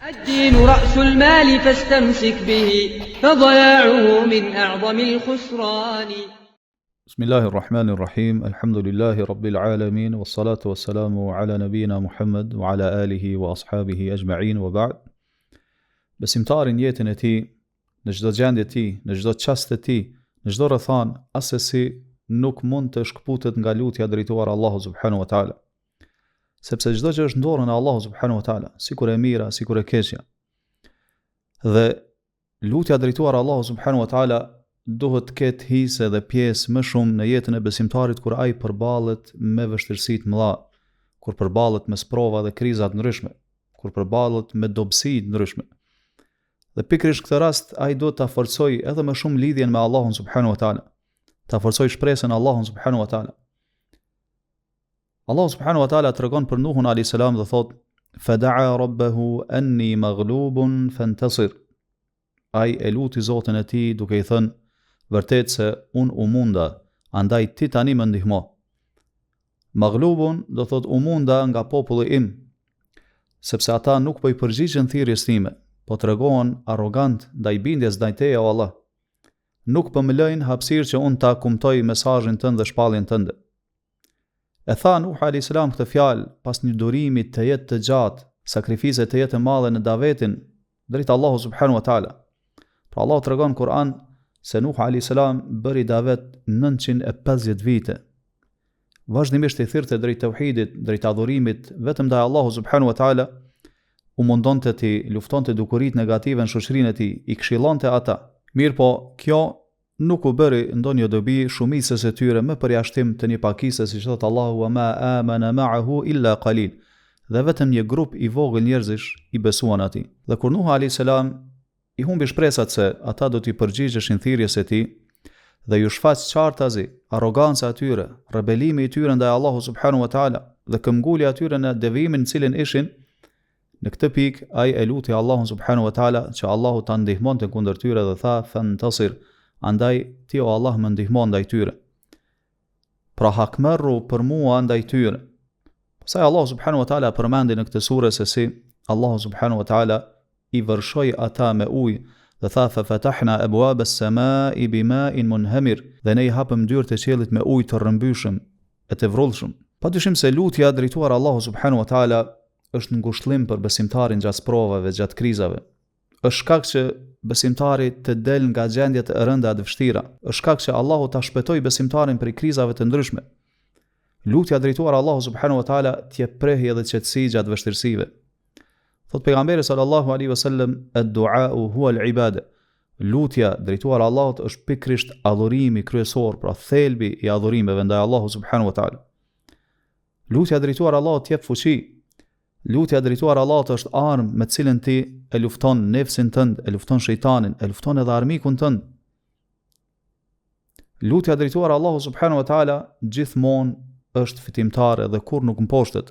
الدين رأس المال فاستمسك به فضياعه من أعظم الخسران. بسم الله الرحمن الرحيم. الحمد لله رب العالمين، والصلاة والسلام على نبينا محمد وعلى آله وأصحابه أجمعين، وبعد. Besimtarin jetën e tij, në çdo gjendje e tij, në çdo çast e tij, në çdo rrethon, asesi nuk mund të shkputet nga lutja drejtuar Allahu subhanahu wa taala. Sepse çdo gjë është në dorën e Allahu subhanahu wa taala, sikur e mira, sikur e keqja. Dhe lutja drejtuar Allahu subhanahu wa taala duhet të ketë hise dhe pjesë më shumë në jetën e besimtarit kur ai përballet me vështirësi të mëdha, kur përballet me sprova dhe kriza të ndryshme, kur përballet me dobësi të ndryshme. Dhe pikërisht këtë rast ai duhet ta forcojë edhe më shumë lidhjen me Allahun subhanahu wa taala, ta forcojë shpresën Allahun subhanahu wa taala. Allahu subhanahu wa taala tregon për Nuhun alayhis salam dhe thot: "Fada'a rabbahu anni maghlubun fantasir." Ai e luti Zotin e tij duke i thënë: "Vërtet se unë u munda, andaj ti tani më ndihmo." Maghlubun do thot u munda nga populli im, sepse ata nuk po i përgjigjen thirrjes time, po tregohen arrogant ndaj bindjes ndaj teje o Allah. Nuk po më lejnë hapësirë që unë ta kumtoj mesazhin tënd dhe shpalljen tënde. E tha Nuh alayhis salam këtë fjalë pas një durimi të jetë të gjatë, sakrifice të jetë të madhe në davetin drejt Allahu subhanahu wa taala. Pra Allah tregon në Kur'an se Nuh alayhis salam bëri davet 950 vite. Vazhdimisht i thirrte drejt tauhidit, drejt adhurimit vetëm ndaj Allahu subhanahu wa taala, u mundonte të luftonte dukuritë negative në shoqërinë e tij, i këshillonte ata. Mirë po, kjo nuk u bëri ndonjë dobi shumicës së tyre më përjashtim të një pakise, siç thot Allahu: "Wa ma amana ma'ahu illa qalil." Dhe vetëm një grup i vogël njerëzish i besuan atij. Dhe kur Nuh alayhis salam i humbi shpresat se ata do t'i përgjigjeshin thirrjes së tij, dhe ju shfaq qartazi arroganca e tyre, rebelimi i tyre ndaj Allahu subhanahu wa taala dhe këmbgulja e tyre në devimin në cilin ishin, në këtë pikë ai e luti Allahun subhanahu wa taala që Allahu ta ndihmonte kundër tyre dhe tha: "Fantasir." Andaj ti o Allah më ndihmo ndaj tyre. Pra hakmerru për mua ndaj tyre. Pastaj Allah subhanahu wa taala përmendi në këtë sure se si Allah subhanahu wa taala i vërshoi ata me ujë dhe tha: "Fa fatahna abwaba as-samaa'i bima'in munhamir." Dhe ne i hapëm dyert e qiellit me ujë të rrëmbyshëm e të vrullshëm. Padyshim se lutja drejtuar Allahu subhanahu wa taala është ngushëllim për besimtarin gjatë provave, gjatë krizave. Është shkak që besimtari të del nga gjendjet e rënda të vështira. Është shkak që Allahu ta shpëtoi besimtarin prej krizave të ndryshme. Lutja drejtuar Allahu subhanahu wa taala t'jep prehje dhe qetësi gjatë vështirësive. Thot pejgamberi sallallahu alaihi wasallam: "Ad-du'a'u huwa al-ibada." Lutja drejtuar Allahut është pikërisht adhurimi kryesor, pra thelbi i adhurimeve ndaj Allahut subhanahu wa taala. Lutja drejtuar Allahut t'jep fuqi. Lutja drejtuar Allahut është armë me cilën ti e lufton nefsin tënd, e lufton shejtanin, e lufton edhe armikun tënd. Lutja drejtuar Allahut subhanahu wa taala gjithmonë është fitimtare dhe kur nuk mposhtet.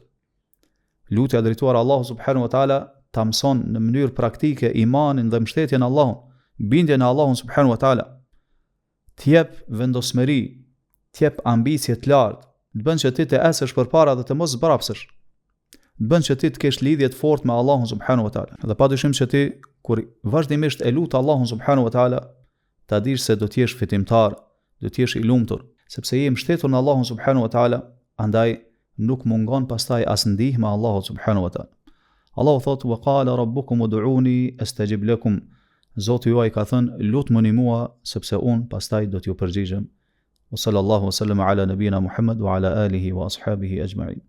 Lutja drejtuar Allahut subhanahu wa taala ta mëson në mënyrë praktike imanin dhe mbështetjen në Allahun, bindjen në Allahun subhanahu wa taala. T'jep vendosmëri, t'jep ambicie të lartë, të bën që ti të esësh përpara dhe të mos zbrapsësh. Të bën që ti të kesh lidhje të fortë me Allahun subhanahu wa taala. Dhe padyshim që ti kur vazhdimisht e lut Allahun subhanahu wa taala, ta dish se do të jesh fitimtar, do të jesh i lumtur, sepse je mbështetur në Allahun subhanahu wa taala, andaj nuk mungon pastaj as ndihmë Allahut subhanahu wa taala. Allahu thot: "Wa qala rabbukum ud'uni astajib lakum." Zoti juaj ka thënë: "Lutmoni mua, sepse unë pastaj do t'ju përgjigjem." Wa sallallahu wa sallam ala nabina Muhammad wa ala alihi wa ashabihi ajma'in.